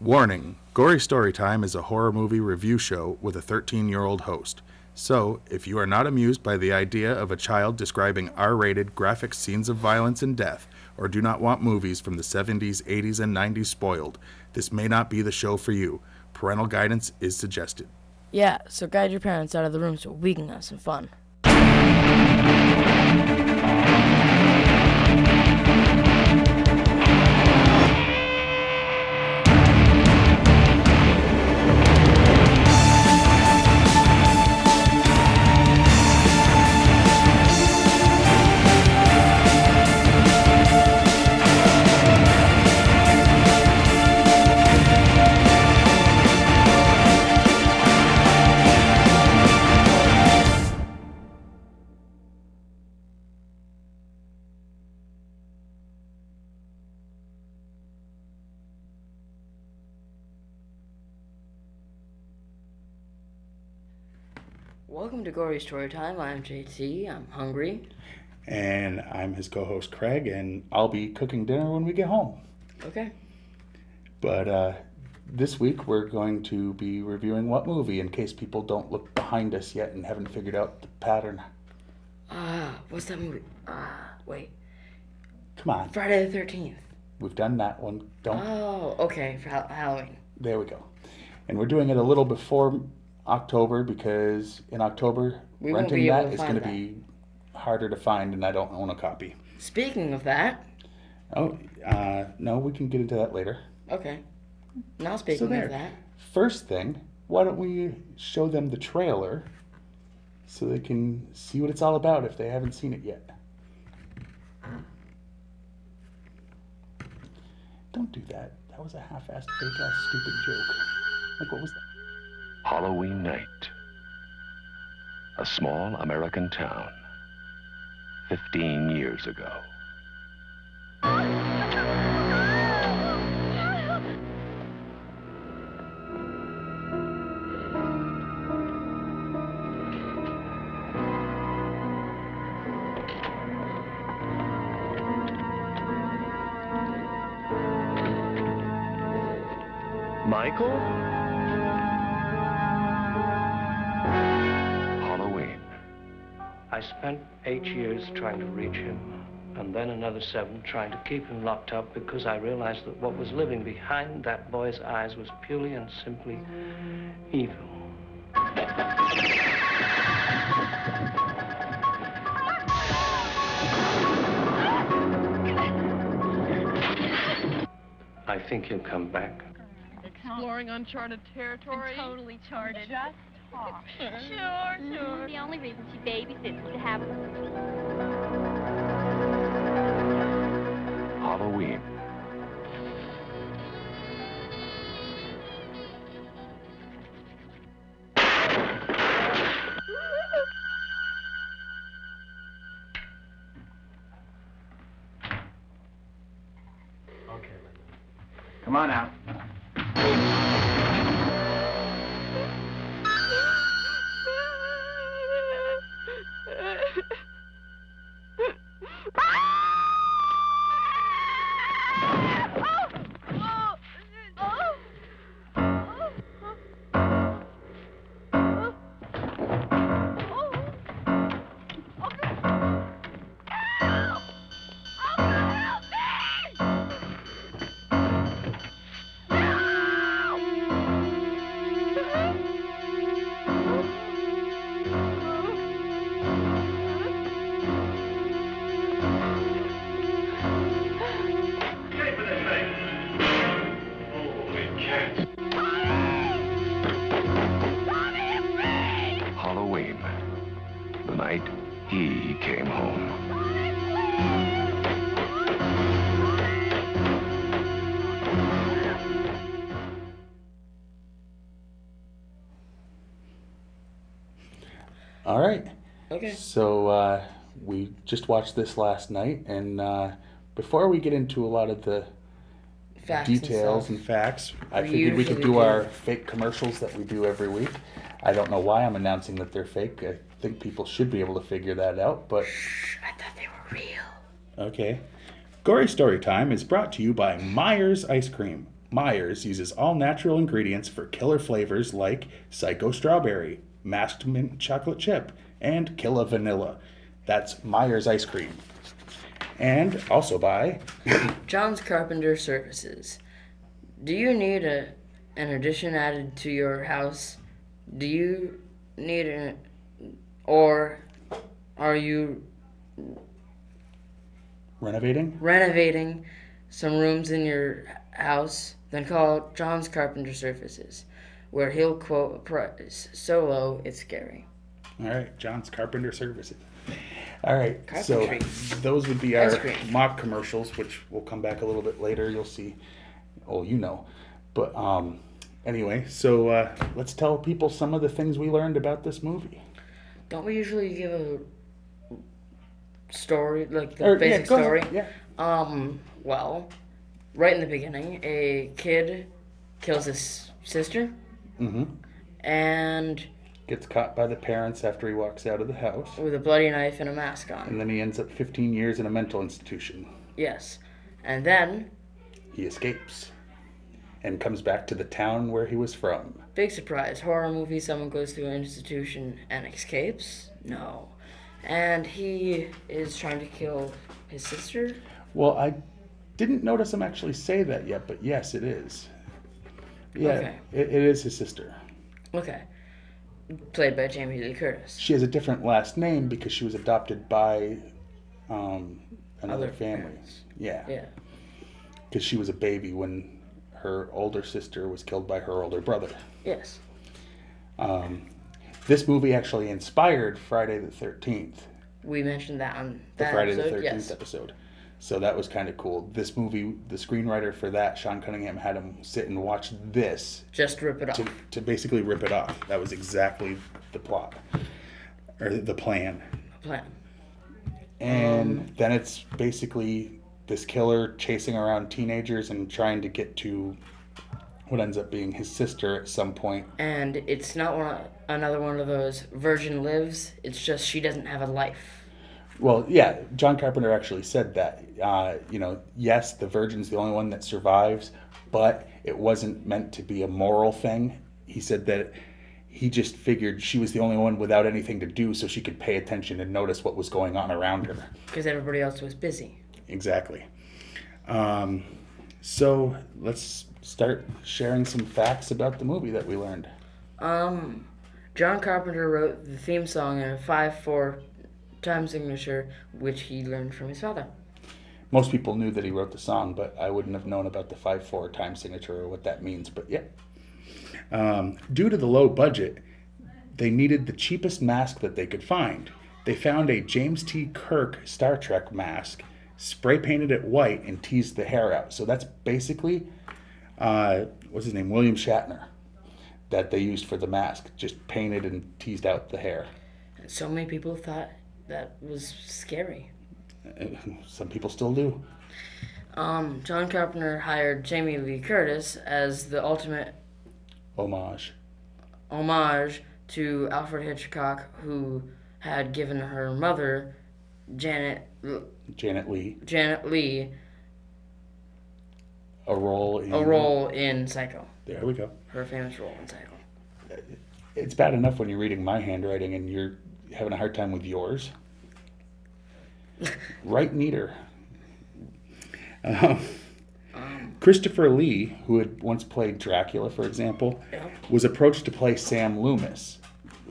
Warning, Gory Story Time is a horror movie review show with a 13-year-old host. So, if you are not amused by the idea of a child describing R-rated graphic scenes of violence and death, or do not want movies from the 70s, 80s, and 90s spoiled, this may not be the show for you. Parental guidance is suggested. Yeah, so guide your parents out of the room so we can have some fun. Welcome to Gory Story Time. I'm JT. I'm hungry. And I'm his co-host Craig, and I'll be cooking dinner when we get home. Okay. But this week we're going to be reviewing what movie, in case people don't look behind us yet and haven't figured out the pattern. What's that movie? Wait. Come on. Friday the 13th. We've done that one. Don't. Oh, okay, for Halloween. There we go. And we're doing it a little before October, because in October renting that is going to be harder to find, and I don't own a copy. Speaking of that. Oh, no, we can get into that later. Okay. Now speaking of that. First thing, why don't we show them the trailer so they can see what it's all about if they haven't seen it yet. Don't do that. That was a half-assed, fake-ass, stupid joke. Like, what was that? Halloween night. A small American town. 15 years ago. Michael? I spent 8 years trying to reach him, and then another 7 trying to keep him locked up, because I realized that what was living behind that boy's eyes was purely and simply evil. I think he'll come back. Exploring uncharted territory. And totally charted. Just talk. Sure. The only reason she babysits is to have Halloween. Okay, come on out. Halloween. The night he came home. All right. Okay. So we just watched this last night, and before we get into a lot of the Facts details and facts, I figured we could do our fake commercials that we do every week. I don't know why I'm announcing that they're fake. I think people should be able to figure that out, but... Shh, I thought they were real. Okay. Gory Story Time is brought to you by Myers Ice Cream. Myers uses all natural ingredients for killer flavors like Psycho Strawberry, Masked Mint Chocolate Chip, and Killa Vanilla. That's Myers Ice Cream. And also by John Carpenter Services. Do you need an addition added to your house? Do you need or are you renovating some rooms in your house? Then call John's Carpenter Services, where he'll quote a price so low it's scary. All right, John's Carpenter Services. All right, Carpentry. so those would be our mock commercials, which will come back a little bit later. You'll see. Oh, you know. But anyway, so let's tell people some of the things we learned about this movie. Don't we usually give a story, like the basic story? Yeah. Well, right in the beginning, a kid kills his sister. Mm-hmm. And gets caught by the parents after he walks out of the house. With a bloody knife and a mask on. And then he ends up 15 years in a mental institution. Yes. And then he escapes and comes back to the town where he was from. Big surprise. Horror movie, someone goes to an institution and escapes? No. And he is trying to kill his sister? Well, I didn't notice him actually say that yet, but yes, it is. Yeah, okay. It is his sister. Okay. Played by Jamie Lee Curtis. She has a different last name because she was adopted by another family. Parents. Yeah. Yeah. Because she was a baby when her older sister was killed by her older brother. Yes. This movie actually inspired Friday the 13th. We mentioned that on that Friday episode. the 13th episode. So that was kind of cool. This movie, the screenwriter for that, Sean Cunningham, had him sit and watch this. Just rip it off. To basically rip it off. That was exactly the plot. Or the plan. And then it's basically this killer chasing around teenagers and trying to get to what ends up being his sister at some point. And it's not another one of those virgin lives. It's just she doesn't have a life. Well, yeah, John Carpenter actually said that. Yes, the virgin's the only one that survives, but it wasn't meant to be a moral thing. He said that he just figured she was the only one without anything to do so she could pay attention and notice what was going on around her. Because everybody else was busy. Exactly. So let's start sharing some facts about the movie that we learned. John Carpenter wrote the theme song in a 5/4 time signature, which he learned from his father. Most people knew that he wrote the song, but I wouldn't have known about the 5/4 time signature or what that means, but yeah. Due to the low budget, they needed the cheapest mask that they could find. They found a James T. Kirk Star Trek mask, spray painted it white, and teased the hair out. So that's basically, what's his name, William Shatner, that they used for the mask. Just painted and teased out the hair. And so many people thought that was scary. Some people still do. John Carpenter hired Jamie Lee Curtis as the ultimate homage to Alfred Hitchcock, who had given her mother, Janet Lee, a role in Psycho. There we go. Her famous role in Psycho. It's bad enough when you're reading my handwriting and you're having a hard time with yours. Write neater. Christopher Lee, who had once played Dracula, for example, was approached to play Sam Loomis,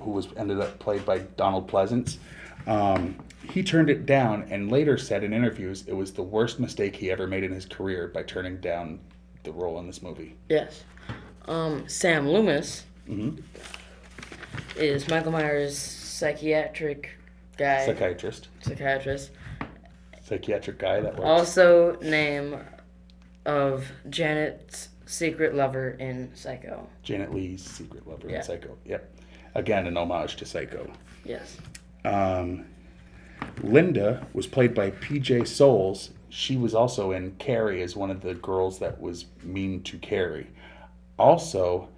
who ended up played by Donald Pleasance. He turned it down and later said in interviews it was the worst mistake he ever made in his career by turning down the role in this movie. Yes. Sam Loomis is Michael Myers' psychiatric psychiatrist. Psychiatric guy, that works. Also name of Janet's secret lover in Psycho. Janet Leigh's secret lover in Psycho. Yep. Again, an homage to Psycho. Yes. Linda was played by P.J. Souls. She was also in Carrie as one of the girls that was mean to Carrie. Also,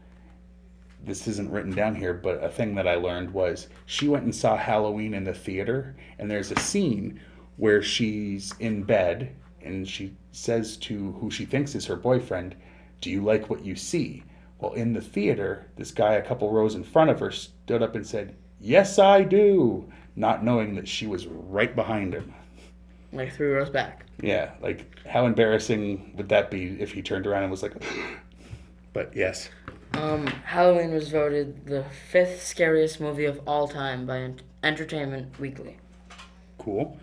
this isn't written down here, but a thing that I learned was she went and saw Halloween in the theater, and there's a scene where she's in bed, and she says to who she thinks is her boyfriend, "Do you like what you see?" Well, in the theater, this guy a couple rows in front of her stood up and said, "Yes, I do," not knowing that she was right behind him. Like 3 rows back. Yeah, like how embarrassing would that be if he turned around and was like, but yes. Halloween was voted the 5th scariest movie of all time by Entertainment Weekly. Cool.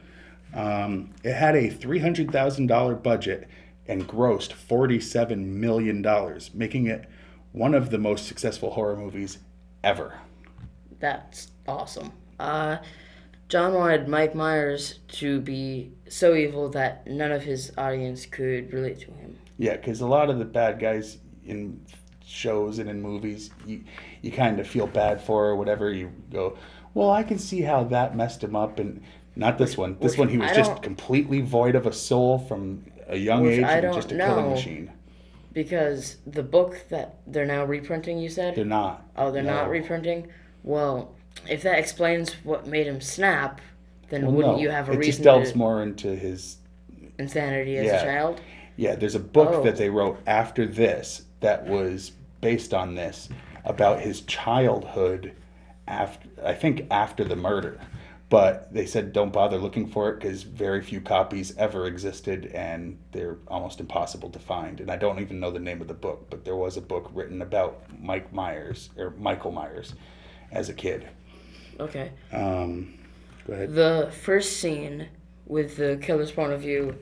It had a $300,000 budget and grossed $47 million, making it one of the most successful horror movies ever. That's awesome. John wanted Mike Myers to be so evil that none of his audience could relate to him. Yeah, because a lot of the bad guys in shows and in movies, you kind of feel bad for or whatever. You go, well, I can see how that messed him up, and not this one. This one, he was just completely void of a soul from a young age and just a killing machine. Because the book that they're now reprinting, you said? They're not. Oh, they're not reprinting? Well, if that explains what made him snap, then wouldn't you have a reason to... It just delves more into his... insanity as a child? Yeah, there's a book that they wrote after this that was based on this, about his childhood, after the murder. But they said don't bother looking for it because very few copies ever existed and they're almost impossible to find. And I don't even know the name of the book, but there was a book written about Michael Myers as a kid. Okay. Go ahead. The first scene with the killer's point of view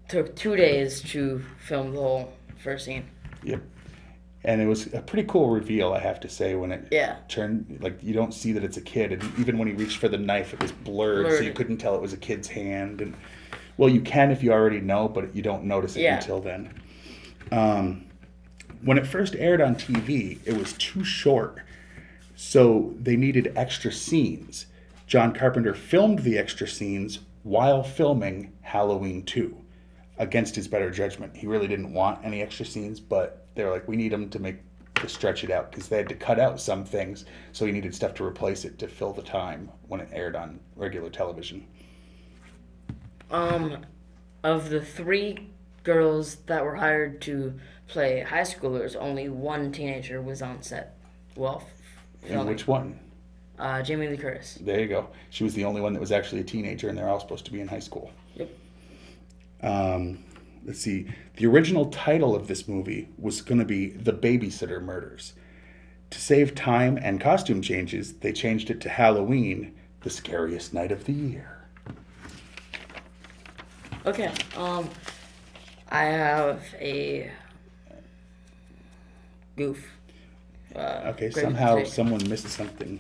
took 2 days to film the whole first scene. Yep. And it was a pretty cool reveal, I have to say, when it turned, like, you don't see that it's a kid. And even when he reached for the knife, it was blurred. So you couldn't tell it was a kid's hand. And well, you can if you already know, but you don't notice it until then. When it first aired on TV, it was too short. So they needed extra scenes. John Carpenter filmed the extra scenes while filming Halloween 2, against his better judgment. He really didn't want any extra scenes, but they were like, we need him to stretch it out, because they had to cut out some things, so he needed stuff to replace it to fill the time when it aired on regular television. Of the 3 girls that were hired to play high schoolers, only one teenager was on set. Well, filming. And which one? Jamie Lee Curtis. There you go. She was the only one that was actually a teenager, and they're all supposed to be in high school. Yep. Let's see. The original title of this movie was going to be The Babysitter Murders. To save time and costume changes, they changed it to Halloween, the scariest night of the year. Okay. I have a goof. Okay, somehow someone missed something.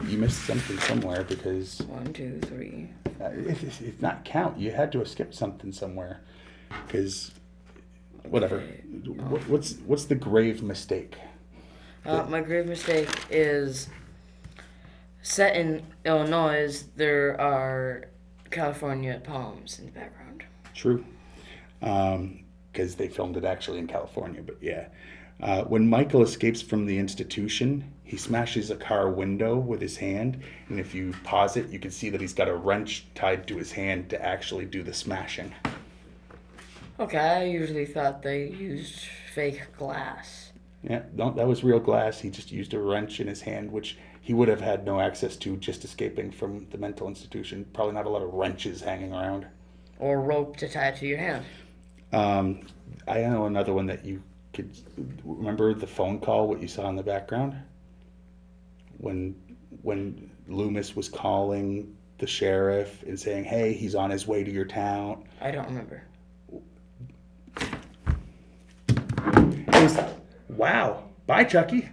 You missed something somewhere because... 1, 2, 3. If not count, you had to have skipped something somewhere. Because, whatever. What's the grave mistake? My grave mistake is set in Illinois. There are California palms in the background. True. Because they filmed it actually in California, but yeah. When Michael escapes from the institution, he smashes a car window with his hand, and if you pause it, you can see that he's got a wrench tied to his hand to actually do the smashing. Okay, I usually thought they used fake glass. Yeah, no, that was real glass. He just used a wrench in his hand, which he would have had no access to just escaping from the mental institution. Probably not a lot of wrenches hanging around. Or rope to tie to your hand. I know another one that you could... Remember the phone call, what you saw in the background? When Loomis was calling the sheriff and saying, hey, he's on his way to your town. I don't remember. It was, wow. Bye, Chucky.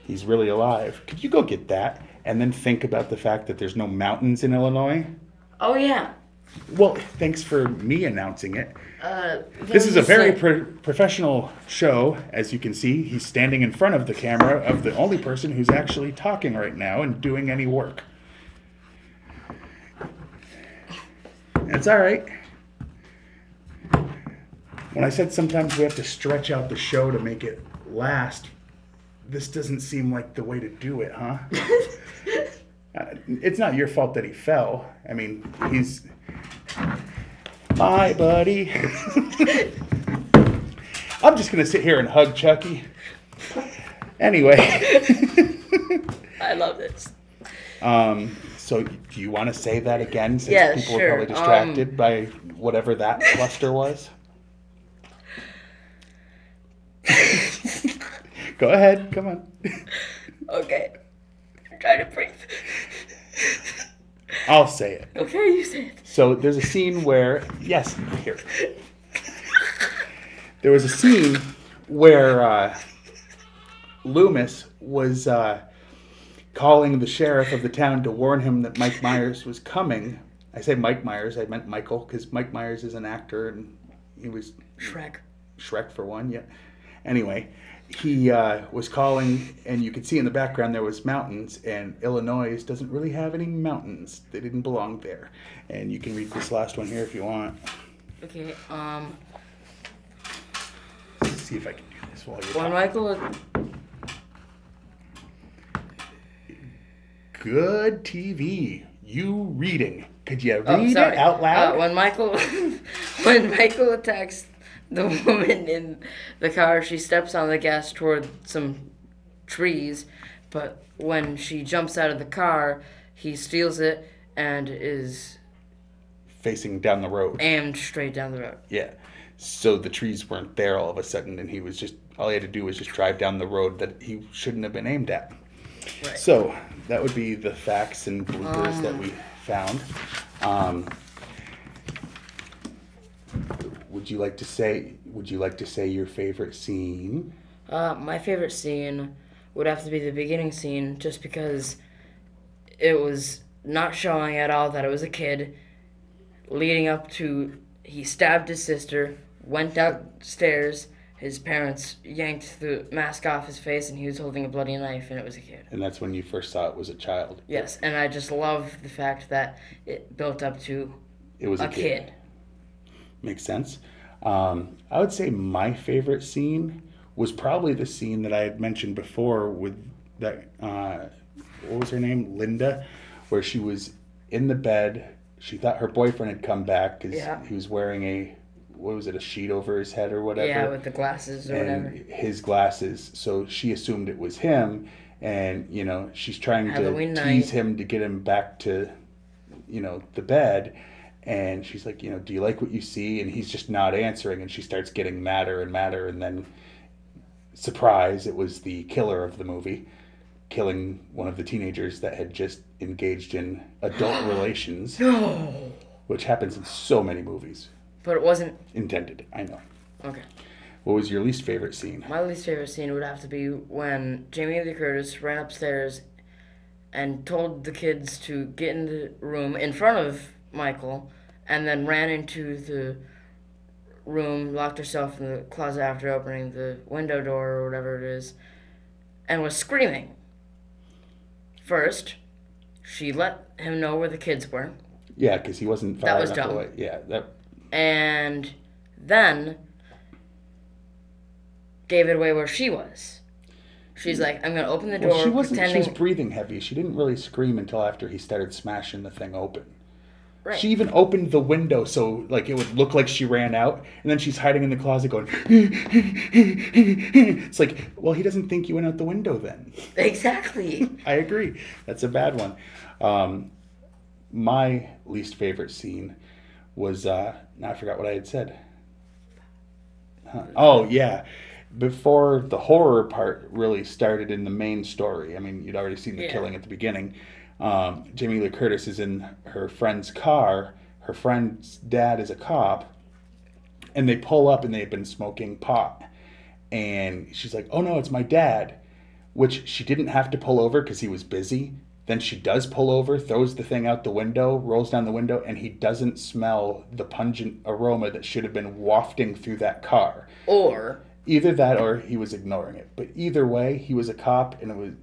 He's really alive. Could you go get that? And then think about the fact that there's no mountains in Illinois? Oh, yeah. Well, thanks for me announcing it. This is a very professional show, as you can see. He's standing in front of the camera of the only person who's actually talking right now and doing any work. And it's all right. When I said sometimes we have to stretch out the show to make it last, this doesn't seem like the way to do it, huh? it's not your fault that he fell. I mean, he's my buddy. I'm just going to sit here and hug Chucky. Anyway. I love this. So do you want to say that again, since Yeah, people sure. were probably distracted by whatever that cluster was? Go ahead. Come on. Okay. I'm trying to breathe. I'll say it. Okay, you say it. So there's a scene where, yes, here. There was a scene where Loomis was calling the sheriff of the town to warn him that Mike Myers was coming. I say Mike Myers, I meant Michael, because Mike Myers is an actor, and he was... Shrek for one, yeah. Anyway, he was calling, and you could see in the background there was mountains, and Illinois doesn't really have any mountains. They didn't belong there. And you can read this last one here if you want. Okay, Let's see if I can do this while you're when talking. Michael... Good TV. You reading. Could you read it out loud? When Michael attacks the woman in the car, she steps on the gas toward some trees, but when she jumps out of the car, he steals it and is Facing down the road. aimed straight down the road. Yeah. So the trees weren't there all of a sudden, and he was just, all he had to do was just drive down the road that he shouldn't have been aimed at. Right. So that would be the facts and bloopers that we found. Would you like to say your favorite scene? My favorite scene would have to be the beginning scene, just because it was not showing at all that it was a kid, leading up to he stabbed his sister, went downstairs, his parents yanked the mask off his face, and he was holding a bloody knife, and it was a kid. And that's when you first saw it was a child. Yes, and I just love the fact that it built up to It was a kid. Makes sense. I would say my favorite scene was probably the scene that I had mentioned before with that, what was her name? Linda, where she was in the bed. She thought her boyfriend had come back because he was wearing a sheet over his head or whatever. Yeah, with the glasses or whatever. His glasses. So she assumed it was him, and, she's trying Halloween to night. tease him to get him back to, the bed. And she's like, do you like what you see? And he's just not answering, and she starts getting madder and madder, and then, surprise, it was the killer of the movie, killing one of the teenagers that had just engaged in adult relations. No! Which happens in so many movies. But it wasn't... Intended, I know. Okay. What was your least favorite scene? My least favorite scene would have to be when Jamie Lee Curtis ran upstairs and told the kids to get in the room in front of Michael, and then ran into the room, locked herself in the closet after opening the window door or whatever it is, and was screaming. First, she let him know where the kids were. Yeah, because he wasn't far That was enough dumb. away. Yeah, that... And then gave it away where she was. She's like, I'm going to open the door, Well, she wasn't. pretending... She was breathing heavy. She didn't really scream until after he started smashing the thing open. Right. She even opened the window so it would look like she ran out, and then she's hiding in the closet going... It's like, well, he doesn't think you went out the window then. Exactly. I agree. That's a bad one. My least favorite scene was... now I forgot what I had said. Oh, yeah. Before the horror part really started in the main story, I mean, you'd already seen the killing at the beginning. Jamie Lee Curtis is in her friend's car. Her friend's dad is a cop. And they pull up and they've been smoking pot. And she's like, oh no, it's my dad. Which she didn't have to pull over because he was busy. Then she does pull over, throws the thing out the window, rolls down the window, and he doesn't smell the pungent aroma that should have been wafting through that car. Or... Either that or he was ignoring it. But either way, he was a cop, and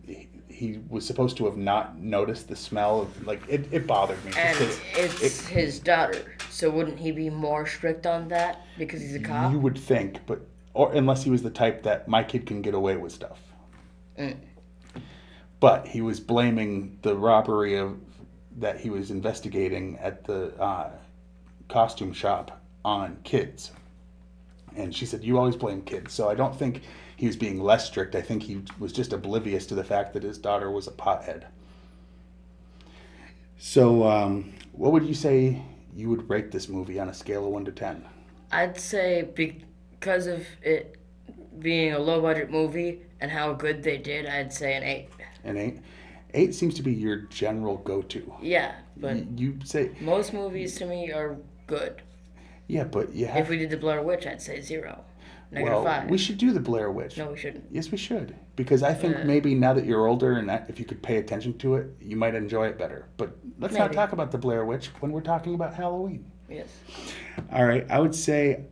he was supposed to have not noticed the smell of, it bothered me. And it's his daughter, so wouldn't he be more strict on that because he's a cop? You would think, or unless he was the type that my kid can get away with stuff. But he was blaming the robbery of that he was investigating at the costume shop on kids. And she said, you always blame kids. So I don't think he was being less strict. I think he was just oblivious to the fact that his daughter was a pothead. So what would you say you would rate this movie on a scale of 1 to 10? I'd say because of it being a low-budget movie and how good they did, I'd say an 8. An 8? 8 seems to be your general go-to. Yeah, but you say most movies to me are good. Yeah, but you have... If we did the Blair Witch, I'd say 0. Well, -5. we should do the Blair Witch. No, we shouldn't. Yes, we should. Because I think maybe now that you're older and that if you could pay attention to it, you might enjoy it better. But let's not talk about the Blair Witch when we're talking about Halloween. Yes. All right, I would say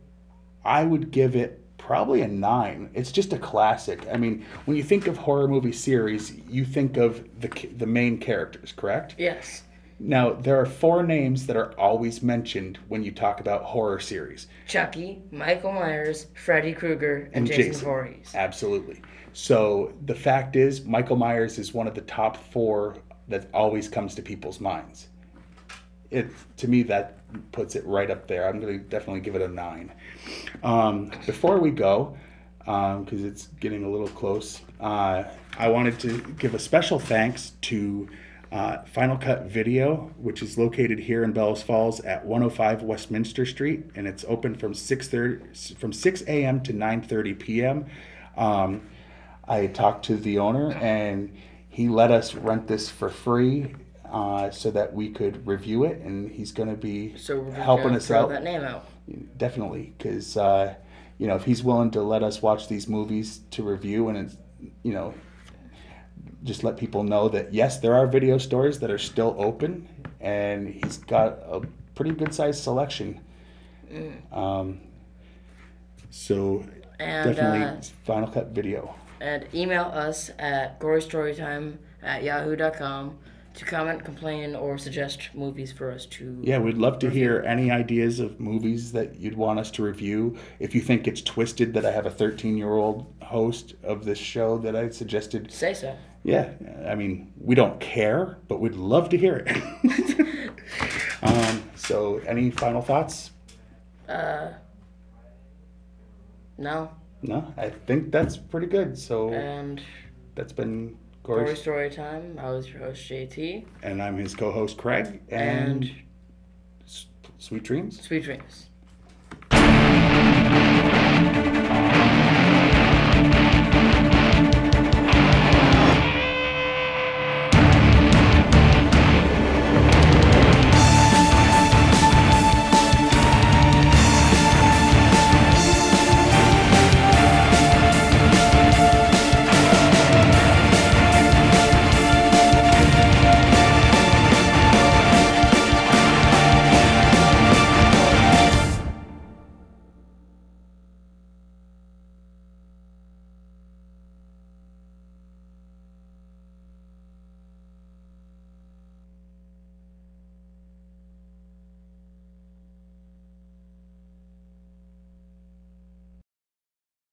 I would give it probably a 9. It's just a classic. I mean, when you think of horror movie series, you think of the main characters, correct? Yes. Now, there are 4 names that are always mentioned when you talk about horror series. Chucky, Michael Myers, Freddy Krueger, and Jason Voorhees. Absolutely. So the fact is, Michael Myers is one of the top 4 that always comes to people's minds. To me, that puts it right up there. I'm going to definitely give it a 9. Before we go, because it's getting a little close, I wanted to give a special thanks to Final Cut Video, which is located here in Bellows Falls at 105 Westminster Street, and it's open from 6 a.m. to 9:30 p.m. I talked to the owner, and he let us rent this for free so that we could review it, and he's going to be helping us out. Throw that name out. Definitely, because if he's willing to let us watch these movies to review, and it's just let people know that yes, there are video stores that are still open, and he's got a pretty good sized selection. So definitely Final Cut Video. And email us at gorystorytime@yahoo.com to comment, complain, or suggest movies for us to Yeah, we'd love to review. hear any ideas of movies that you'd want us to review. If you think it's twisted that I have a 13-year-old host of this show that I suggested, say so. Yeah, I mean, we don't care, but we'd love to hear it. So any final thoughts? No. No, I think that's pretty good. So And that's been Gory Story Time. I was your host, JT. And I'm his co-host, Craig. And Sweet dreams. Sweet dreams.